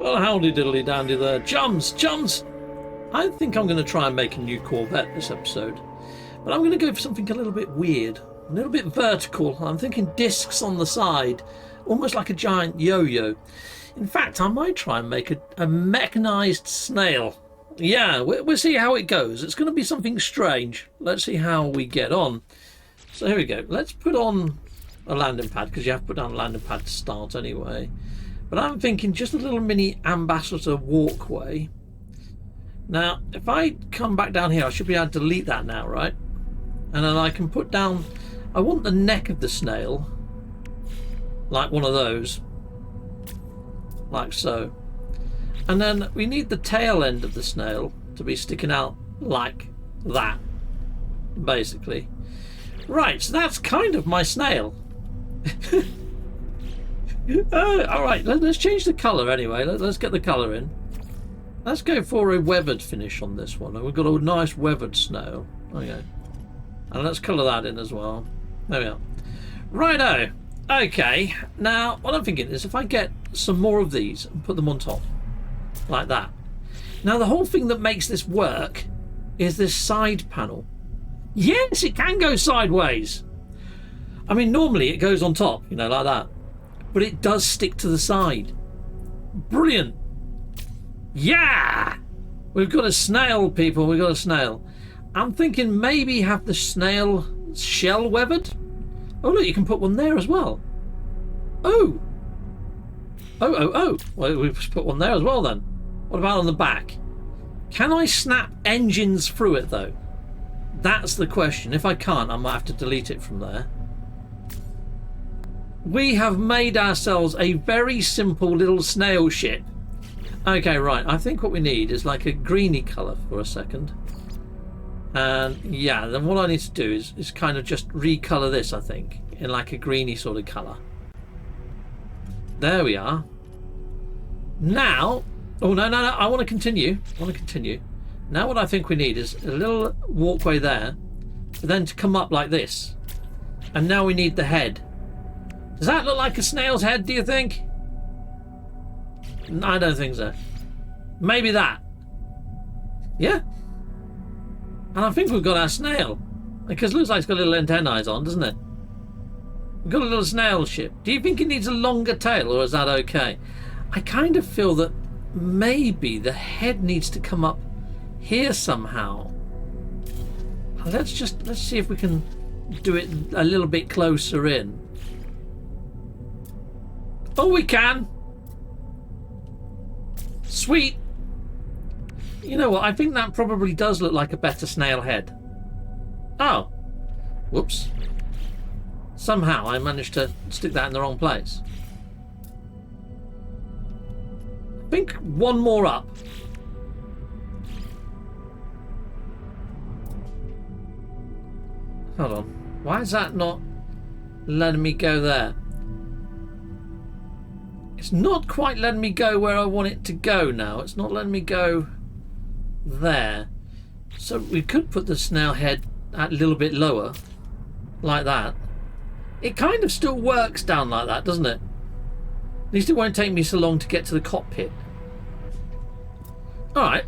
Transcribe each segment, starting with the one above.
Well, howdy diddly dandy there. Chums! Chums! I think I'm going to try and make a new Corvette this episode. But I'm going to go for something a little bit weird. A little bit vertical. I'm thinking discs on the side. Almost like a giant yo-yo. In fact, I might try and make a mechanized snail. Yeah, we'll see how it goes. It's going to be something strange. Let's see how we get on. So here we go. Let's put on a landing pad, because you have to put down a landing pad to start anyway. But I'm thinking just a little mini ambassador walkway. Now, if I come back down here, I should be able to delete that now, right? And then I can put down... I want the neck of the snail. Like one of those. Like so. And then we need the tail end of the snail to be sticking out like that. Basically. Right, so that's kind of my snail. Alright, let's change the colour anyway. Let's get the colour in. Let's go for a weathered finish on this one. We've got a nice weathered snail. Okay. And let's colour that in as well. There we are. Righto. Okay. Now, what I'm thinking is if I get some more of these and put them on top. Like that. Now, the whole thing that makes this work is this side panel. Yes, it can go sideways. I mean, normally it goes on top, you know, like that. But it does stick to the side. Brilliant. Yeah! We've got a snail, people. We've got a snail. I'm thinking maybe have the snail shell weathered. Oh, look, you can put one there as well. Oh. Oh. Well, we've just put one there as well then. What about on the back? Can I snap engines through it, though? That's the question. If I can't, I might have to delete it from there. We have made ourselves a very simple little snail ship. Okay, right. I think what we need is like a greeny colour for a second. And yeah, then what I need to do is kind of just recolour this, I think, in like a greeny sort of colour. There we are. Now, oh no, I want to continue. Now what I think we need is a little walkway there, but then to come up like this. And now we need the head. Does that look like a snail's head, do you think? I don't think so. Maybe that. Yeah. And I think we've got our snail. Because it looks like it's got little antennae on, doesn't it? We've got a little snail ship. Do you think it needs a longer tail, or is that okay? I kind of feel that maybe the head needs to come up here somehow. Let's see if we can do it a little bit closer in. Oh, we can. Sweet. You know what? I think that probably does look like a better snail head. Oh. Whoops. Somehow I managed to stick that in the wrong place. I think one more up. Hold on. Why is that not letting me go there? It's not quite letting me go where I want it to go now. It's not letting me go there. So we could put the snail head a little bit lower. Like that. It kind of still works down like that, doesn't it? At least it won't take me so long to get to the cockpit. Alright.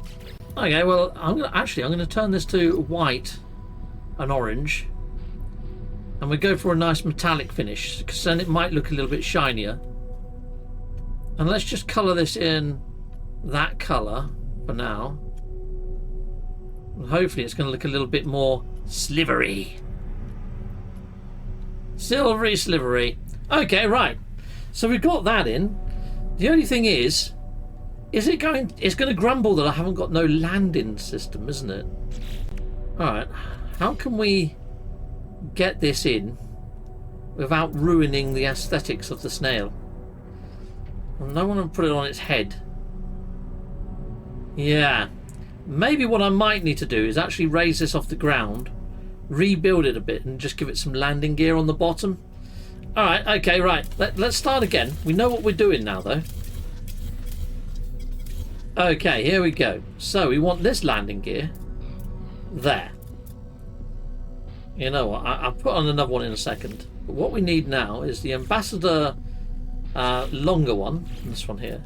Okay, well, I'm gonna turn this to white and orange. And we go for a nice metallic finish, because then it might look a little bit shinier. And let's just colour this in that colour for now. And hopefully it's going to look a little bit more slivery. Silvery slivery. Okay, right. So we've got that in. The only thing is it's going to grumble that I haven't got no landing system, isn't it? Alright. How can we get this in without ruining the aesthetics of the snail? And I want to put it on its head. Yeah. Maybe what I might need to do is actually raise this off the ground, rebuild it a bit, and just give it some landing gear on the bottom. Alright, okay, right. Let's start again. We know what we're doing now, though. Okay, here we go. So we want this landing gear there. You know what? I'll put on another one in a second. But what we need now is the ambassador longer one, this one here.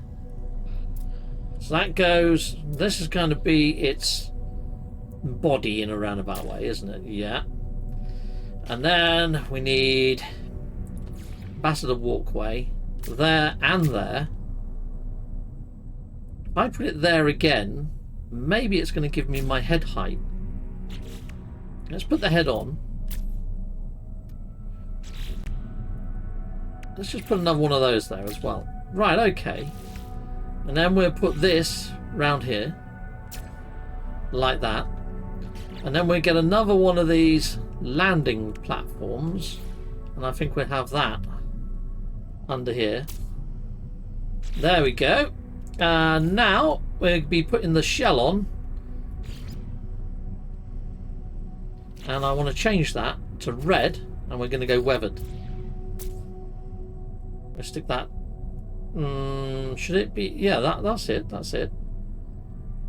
So that goes... This is going to be its body in a roundabout way, isn't it? Yeah. And then we need ambassador walkway there and there. If I put it there again, maybe it's going to give me my head height. Let's put the head on. Let's just put another one of those there as well. Right, okay. And then we'll put this round here. Like that. And then we'll get another one of these landing platforms. And I think we'll have that under here. There we go. And now we'll be putting the shell on. And I want to change that to red. And we're going to go weathered. Let's stick that. Should it be? Yeah, that's it. That's it.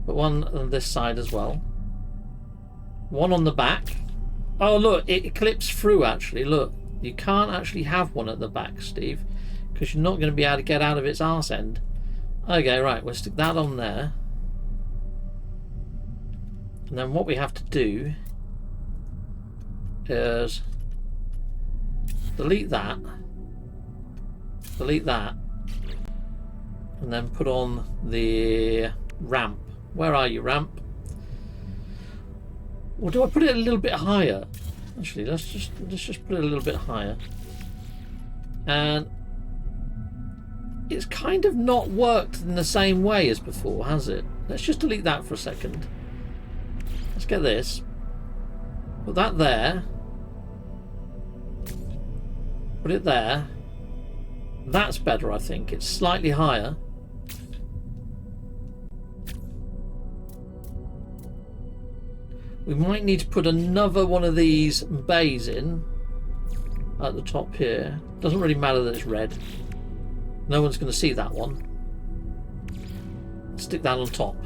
But one on this side as well. One on the back. Oh, look, it clips through actually. Look, you can't actually have one at the back, Steve, because you're not going to be able to get out of its arse end. Okay, right, we'll stick that on there. And then what we have to do is delete that. Delete that. And then put on the ramp. Where are you, ramp? Or do I put it a little bit higher? Actually, let's just put it a little bit higher. And it's kind of not worked in the same way as before, has it? Let's just delete that for a second. Let's get this. Put that there. Put it there. That's better, I think. It's slightly higher. We might need to put another one of these bays in at the top here. Doesn't really matter that it's red. No one's going to see that one. Stick that on top.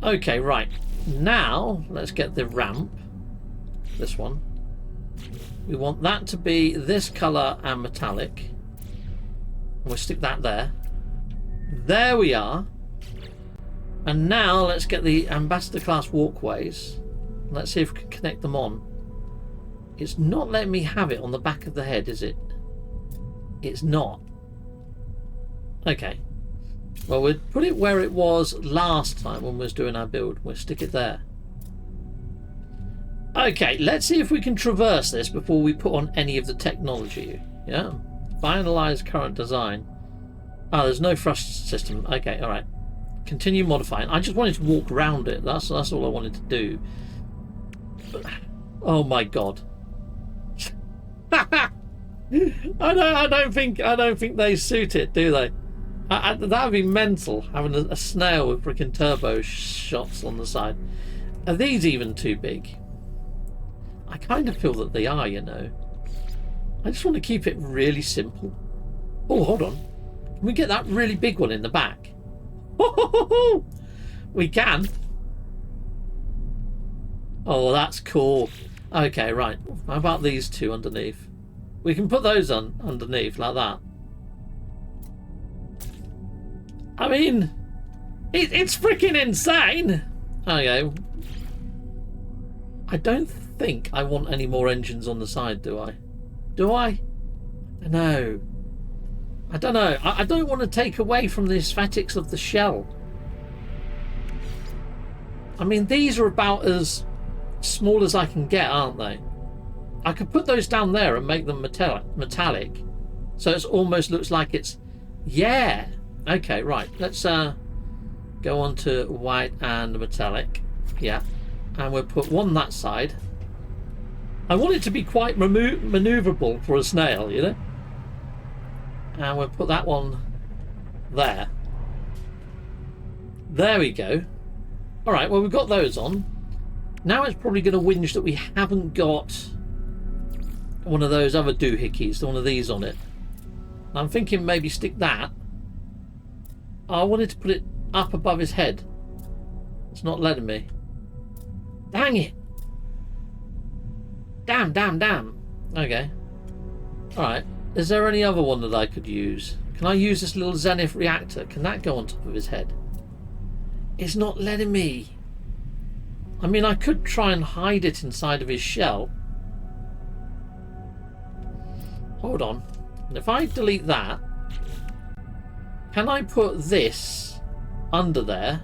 Okay, right. Now, let's get the ramp. This one. We want that to be this colour and metallic. And we'll stick that there. There we are. And now let's get the ambassador class walkways. Let's see if we can connect them on. It's not letting me have it on the back of the head, is it? It's not. Okay. Well, we'll put it where it was last time when we was doing our build. We'll stick it there. Okay, let's see if we can traverse this before we put on any of the technology. Yeah. Finalize current design. Oh, there's no thrust system. Okay, alright. Continue modifying. I just wanted to walk around it. That's all I wanted to do. But, oh my god. I don't think they suit it, do they? That would be mental, having a snail with freaking turbo shots on the side. Are these even too big? I kind of feel that they are, you know. I just want to keep it really simple. Oh, hold on. Can we get that really big one in the back? We can. Oh, that's cool. Okay, right. How about these two underneath? We can put those on underneath like that. I mean, it's freaking insane. Okay. I don't think I want any more engines on the side, do I? Do I? No. I don't know. I don't want to take away from the aesthetics of the shell. I mean, these are about as small as I can get, aren't they? I could put those down there and make them metallic. So it almost looks like it's... Yeah. Okay, right. Let's go on to white and metallic. Yeah. And we'll put one that side. I want it to be quite maneuverable for a snail, you know? And we'll put that one there. There we go. Alright, well, we've got those on. Now it's probably going to whinge that we haven't got one of those other doohickeys, one of these on it. I'm thinking maybe stick that. I wanted to put it up above his head. It's not letting me. Dang it! Damn. Okay. Alright. Is there any other one that I could use? Can I use this little Zenith reactor? Can that go on top of his head? It's not letting me. I mean, I could try and hide it inside of his shell. Hold on. And if I delete that, can I put this under there?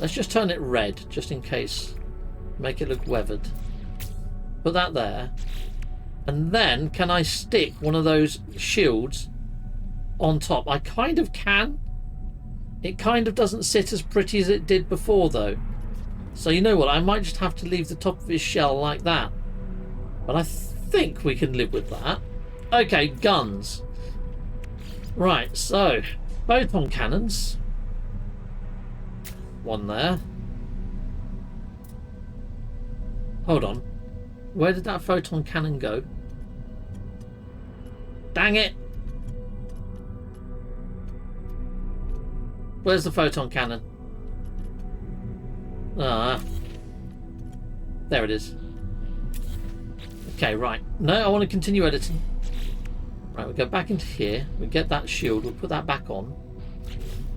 Let's just turn it red, just in case. Make it look weathered. Put that there. And then, can I stick one of those shields on top? I kind of can. It kind of doesn't sit as pretty as it did before, though. So you know what? I might just have to leave the top of his shell like that. But I think we can live with that. Okay, guns. Right, so photon cannons. One there. Hold on. Where did that photon cannon go? Dang it! Where's the photon cannon? Ah. There it is. Okay, right. No, I want to continue editing. Right, we'll go back into here. We'll get that shield. We'll put that back on.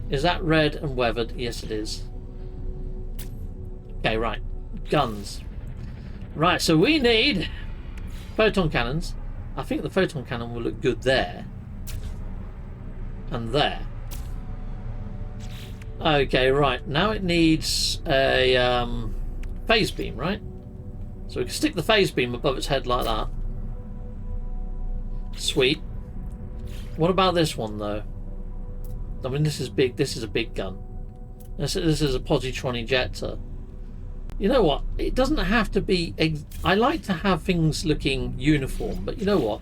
Is that red and weathered? Yes, it is. Okay, right. Guns. Right, so we need photon cannons. I think the photon cannon will look good there. And there. Okay, right. Now it needs a phase beam, right? So we can stick the phase beam above its head like that. Sweet. What about this one, though? I mean, this is big. This is a big gun. This is a positron ejector. You know what? It doesn't have to be... I like to have things looking uniform, but you know what?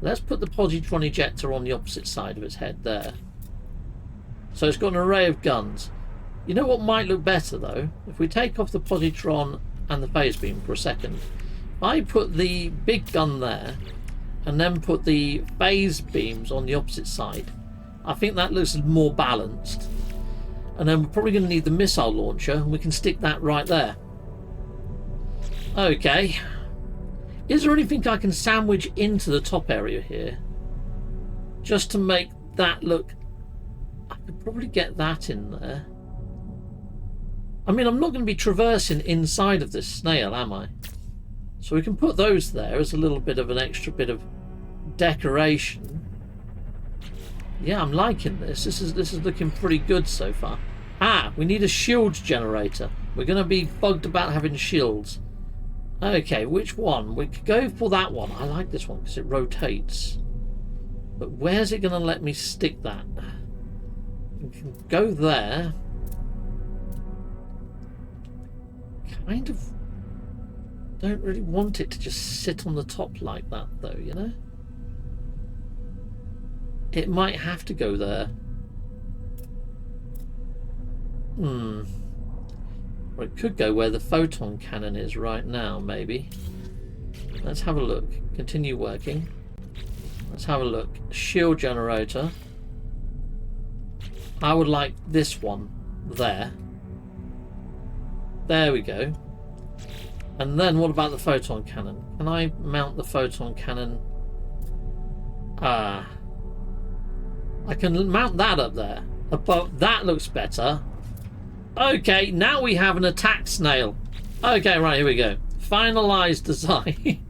Let's put the positron ejector on the opposite side of its head there. So it's got an array of guns. You know what might look better, though? If we take off the positron and the phase beam for a second. If I put the big gun there and then put the phase beams on the opposite side, I think that looks more balanced. And then we're probably going to need the missile launcher, and we can stick that right there. Okay. Is there anything I can sandwich into the top area here? Just to make that look... I could probably get that in there. I mean, I'm not going to be traversing inside of this snail, am I? So we can put those there as a little bit of an extra bit of decoration. Yeah, I'm liking this. This is looking pretty good so far. Ah, we need a shield generator. We're going to be bugged about having shields. Okay, which one? We could go for that one. I like this one because it rotates. But where's it going to let me stick that? We can go there. Kind of don't really want it to just sit on the top like that, though, you know? It might have to go there. Or it could go where the photon cannon is right now, maybe. Let's have a look. Continue working. Let's have a look. Shield generator. I would like this one there. There we go. And then what about the photon cannon? Can I mount the photon cannon? I can mount that up there. Above that looks better. Okay, now we have an attack snail. Okay, right, here we go. Finalized design.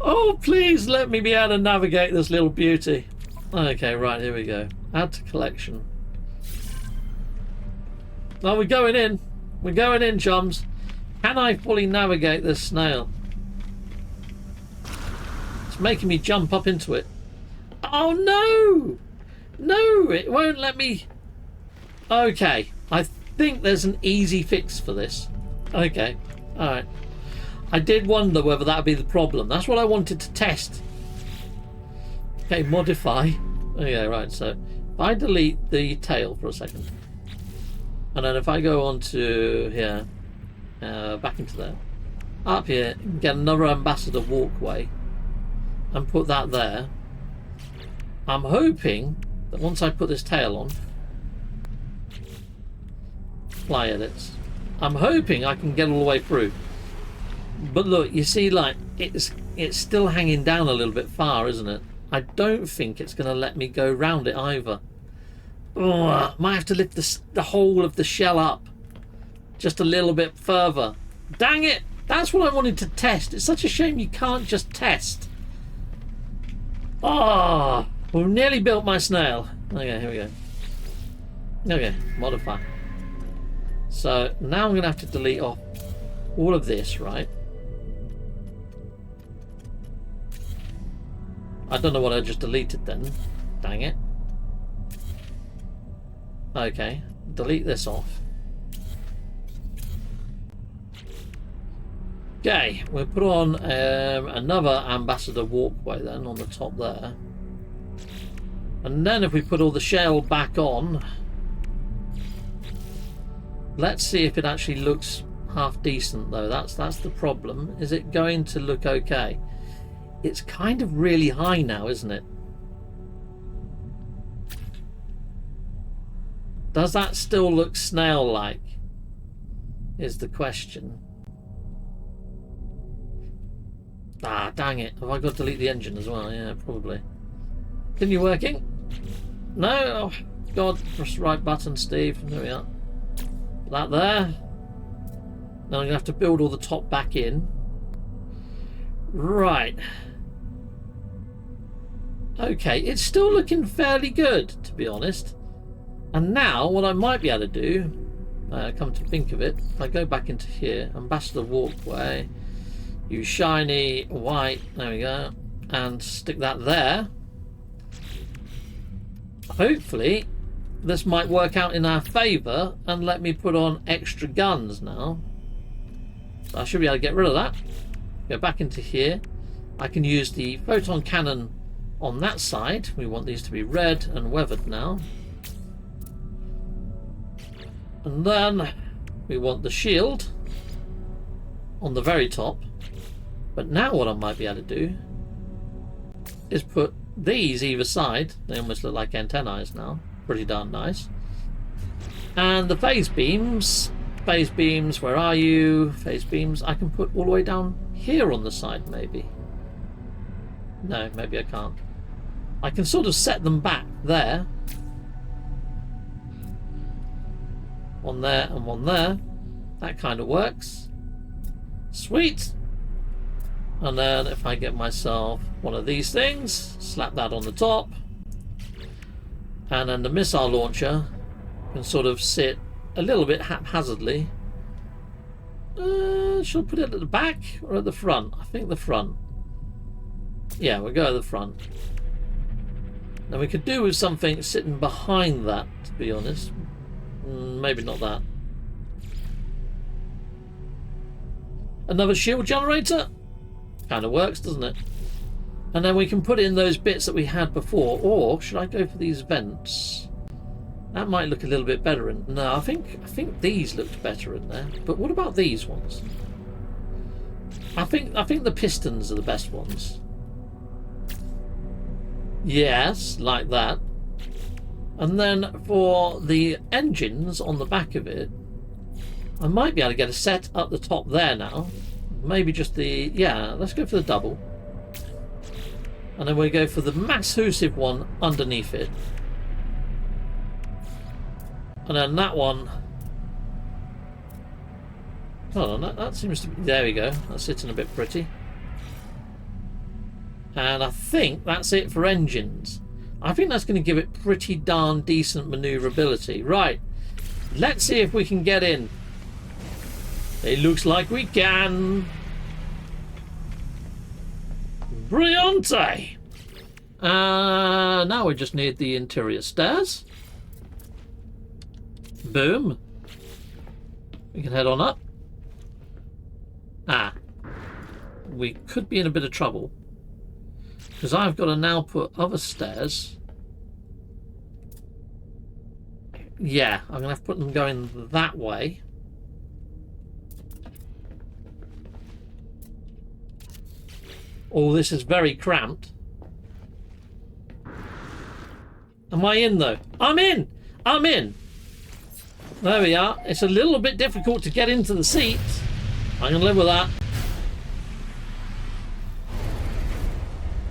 Oh, please let me be able to navigate this little beauty. Okay, right, here we go. Add to collection. Oh, we're going in. We're going in, chums. Can I fully navigate this snail? It's making me jump up into it. Oh, no! No, it won't let me... Okay, I think there's an easy fix for this. Okay, alright. I did wonder whether that would be the problem. That's what I wanted to test. Okay, modify. Okay, right, so if I delete the tail for a second, and then if I go on to here, back into there, up here, get another ambassador walkway, and put that there. I'm hoping that once I put this tail on, fly edits, I'm hoping I can get all the way through. But look, you see, like, it's still hanging down a little bit far, isn't it? I don't think it's going to let me go round it either. Oh, might have to lift the whole of the shell up just a little bit further. Dang it! That's what I wanted to test. It's such a shame you can't just test. Oh, we've nearly built my snail. Okay, here we go. Okay, modify. So now I'm going to have to delete off all of this, right? I don't know what I just deleted then. Dang it. Okay, delete this off. Okay, we'll put on another ambassador walkway then on the top there. And then if we put all the shell back on, let's see if it actually looks half decent though. That's the problem. Is it going to look okay? It's kind of really high now, isn't it? Does that still look snail-like? Is the question. Ah, dang it. Have I got to delete the engine as well? Yeah, probably. Continue working? No? Oh, God. Press right button, Steve. There we are. That there. Now I'm going to have to build all the top back in. Right. Okay, it's still looking fairly good, to be honest. And now, what I might be able to do, come to think of it, if I go back into here, Ambassador Walkway, use shiny white, there we go, and stick that there. Hopefully, this might work out in our favour and let me put on extra guns now. So I should be able to get rid of that. Go back into here. I can use the photon cannon on that side. We want these to be red and weathered now. And then we want the shield on the very top. But now what I might be able to do is put these either side. They almost look like antennae now. Pretty darn nice. And the phase beams, where are you? Phase beams, I can put all the way down here on the side maybe. No, maybe I can't. I can sort of set them back there. One there and one there. That kind of works. Sweet. And then if I get myself one of these things, slap that on the top. And then the missile launcher can sort of sit a little bit haphazardly. Should I put it at the back or at the front? I think the front. Yeah, we'll go at the front. Now we could do with something sitting behind that, to be honest. Maybe not that. Another shield generator? Kind of works, doesn't it? And then we can put in those bits that we had before. Or should I go for these vents? That might look a little bit better. No, I think these looked better in there. But what about these ones? I think the pistons are the best ones. Yes, like that. And then for the engines on the back of it, I might be able to get a set up the top there now. Maybe just the... yeah, let's go for the double. And then we go for the massive one underneath it. And then that one... hold on, that seems to be... there we go. That's sitting a bit pretty. And I think that's it for engines. I think that's going to give it pretty darn decent manoeuvrability. Right, let's see if we can get in. It looks like we can. Brilliante! Now we just need the interior stairs. Boom. We can head on up. Ah. We could be in a bit of trouble. Because I've got to now put other stairs. Yeah, I'm going to have to put them going that way. Oh, this is very cramped. Am I in, though? I'm in! I'm in! There we are. It's a little bit difficult to get into the seats. I can live with that.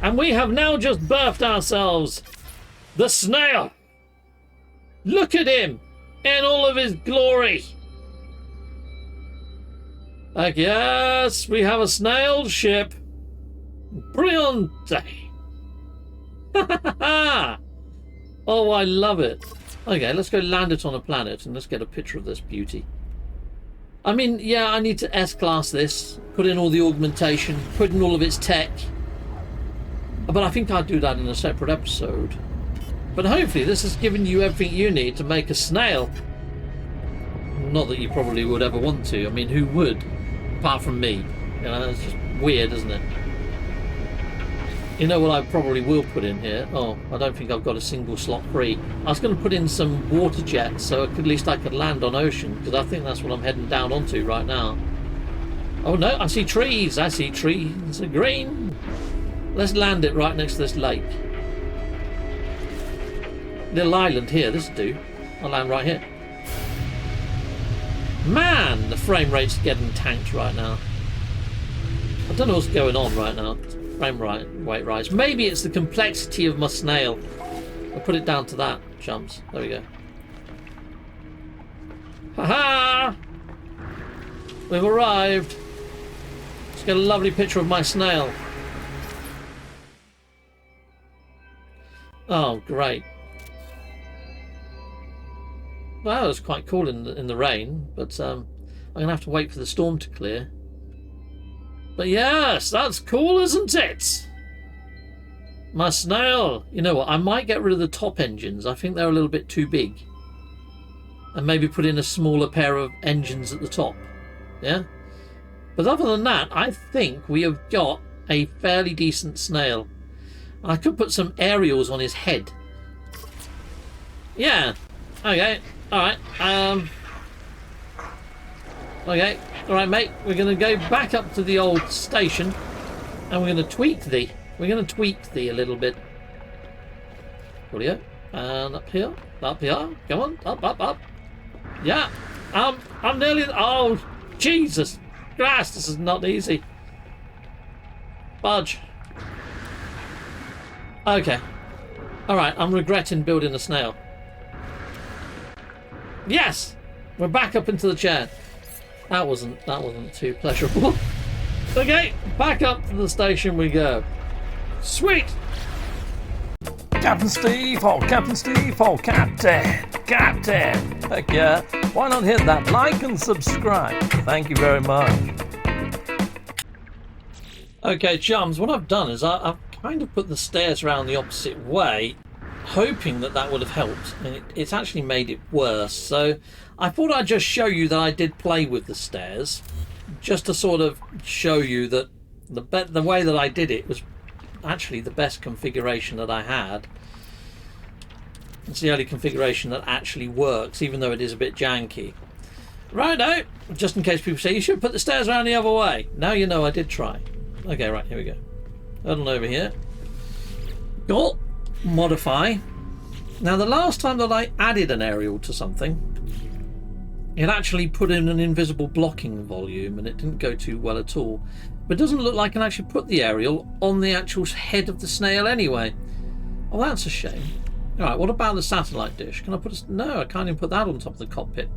And we have now just birthed ourselves the Snail. Look at him in all of his glory. Like, yes, we have a snail ship. Brilliante. Oh, I love it. Okay, let's go land it on a planet and let's get a picture of this beauty. I mean, yeah, I need to S-class this, put in all the augmentation, put in all of its tech. But I think I'd do that in a separate episode. But hopefully this has given you everything you need to make a snail. Not that you probably would ever want to. I mean, who would? Apart from me. You know, it's just weird, isn't it? You know what I probably will put in here? Oh, I don't think I've got a single slot free. I was going to put in some water jets so at least I could land on ocean, because I think that's what I'm heading down onto right now. Oh no, I see trees. I see trees are green. Let's land it right next to this lake. Little island here, this'll do. I'll land right here. Man, the frame rate's getting tanked right now. I don't know what's going on right now. Frame rate rise. Maybe it's the complexity of my snail. I'll put it down to that, chumps. There we go. Ha-ha! We've arrived. Let's get a lovely picture of my snail. Oh, great. Well, that was quite cool in the rain, but I'm going to have to wait for the storm to clear. But yes, that's cool, isn't it? My snail. You know what? I might get rid of the top engines. I think they're a little bit too big. And maybe put in a smaller pair of engines at the top. Yeah? But other than that, I think we have got a fairly decent snail. I could put some aerials on his head. Yeah. Okay. Alright. Okay. Alright, mate. We're going to go back up to the old station. And we're going to tweak thee. We're going to tweak thee a little bit. Audio. And up here. Up here. Come on. Up, up, up. Yeah. I'm nearly... Oh, Jesus Christ. This is not easy. Budge. Okay. Alright, I'm regretting building a snail. Yes! We're back up into the chair. That wasn't too pleasurable. Okay, back up to the station we go. Sweet! Captain Steve, oh Captain Steve, oh Captain, Captain. Heck yeah, why not hit that like and subscribe? Thank you very much. Okay, chums, what I've done is I've kind of put the stairs around the opposite way, hoping that would have helped, and it's actually made it worse. So I thought I'd just show you that I did play with the stairs, just to sort of show you that the way that I did it was actually the best configuration that I had. It's the only configuration that actually works, even though it is a bit janky. Righto, just in case people say you should put the stairs around the other way. Now you know I did try. Okay, right, here we go. Head on over here. Cool. Modify. Now the last time that I added an aerial to something, it actually put in an invisible blocking volume and it didn't go too well at all. But it doesn't look like I can actually put the aerial on the actual head of the snail anyway. Oh, that's a shame. Alright, what about the satellite dish? Can I put a... No, I can't even put that on top of the cockpit.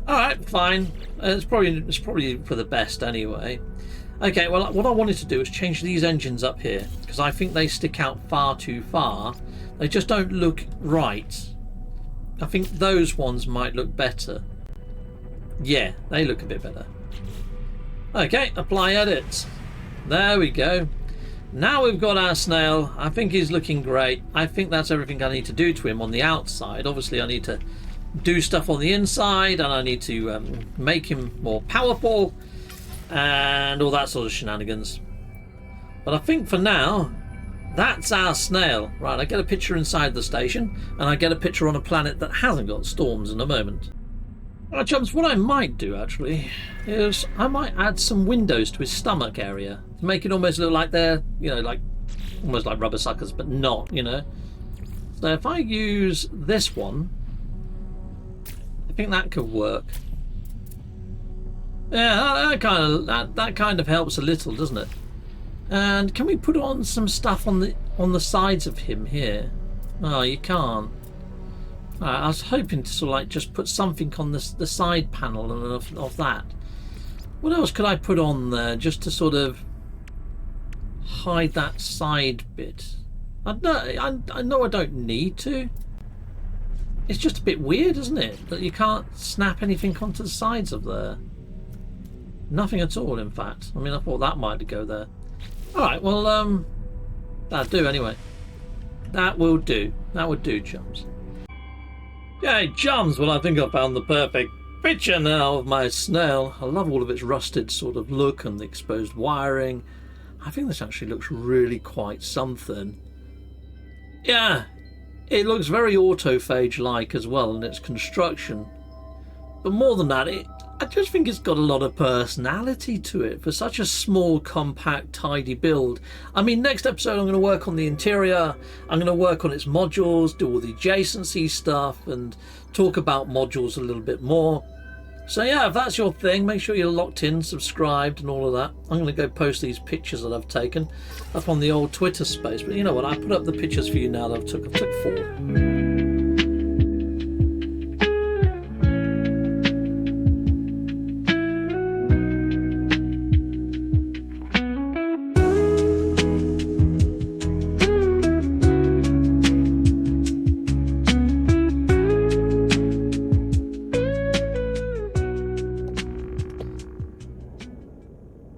Alright, fine. It's probably for the best anyway. Okay, well, what I wanted to do is change these engines up here, because I think they stick out far too far. They just don't look right. I think those ones might look better. Yeah, they look a bit better. Okay, apply edits. There we go. Now we've got our snail. I think he's looking great. I think that's everything I need to do to him on the outside. Obviously, I need to do stuff on the inside, and I need to make him more powerful and all that sort of shenanigans. But I think for now, that's our snail. Right, I get a picture inside the station, and I get a picture on a planet that hasn't got storms in a moment. Right, chums, what I might do actually is I might add some windows to his stomach area to make it almost look like they're, you know, like almost like rubber suckers, but not, you know. So if I use this one, I think that could work. Yeah, that kind of helps a little, doesn't it? And can we put on some stuff on the sides of him here? Oh, you can't. I was hoping to sort of like just put something on the side panel of that. What else could I put on there just to sort of hide that side bit? I know I don't need to. It's just a bit weird, isn't it? That you can't snap anything onto the sides of there. Nothing at all, in fact. I mean, I thought that might go there. Alright, well, that'll do anyway. That will do. That would do, chums. Yay, chums! Well, I think I found the perfect picture now of my Snail. I love all of its rusted sort of look and the exposed wiring. I think this actually looks really quite something. Yeah, it looks very autophage-like as well in its construction. But more than that, I just think it's got a lot of personality to it for such a small, compact, tidy build. I mean, next episode I'm going to work on the interior, I'm going to work on its modules, do all the adjacency stuff, and talk about modules a little bit more. So yeah, if that's your thing, make sure you're locked in, subscribed, and all of that. I'm going to go post these pictures that I've taken up on the old Twitter space. But you know what? I put up the pictures for you now that I took 4.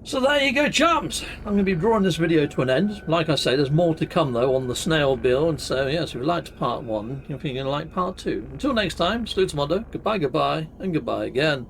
So there you go, chums. I'm going to be drawing this video to an end. Like I say, there's more to come though on the Snail build. So yes, if you liked part 1, you're going to like part 2. Until next time, Salute Mondo, goodbye, goodbye, and goodbye again.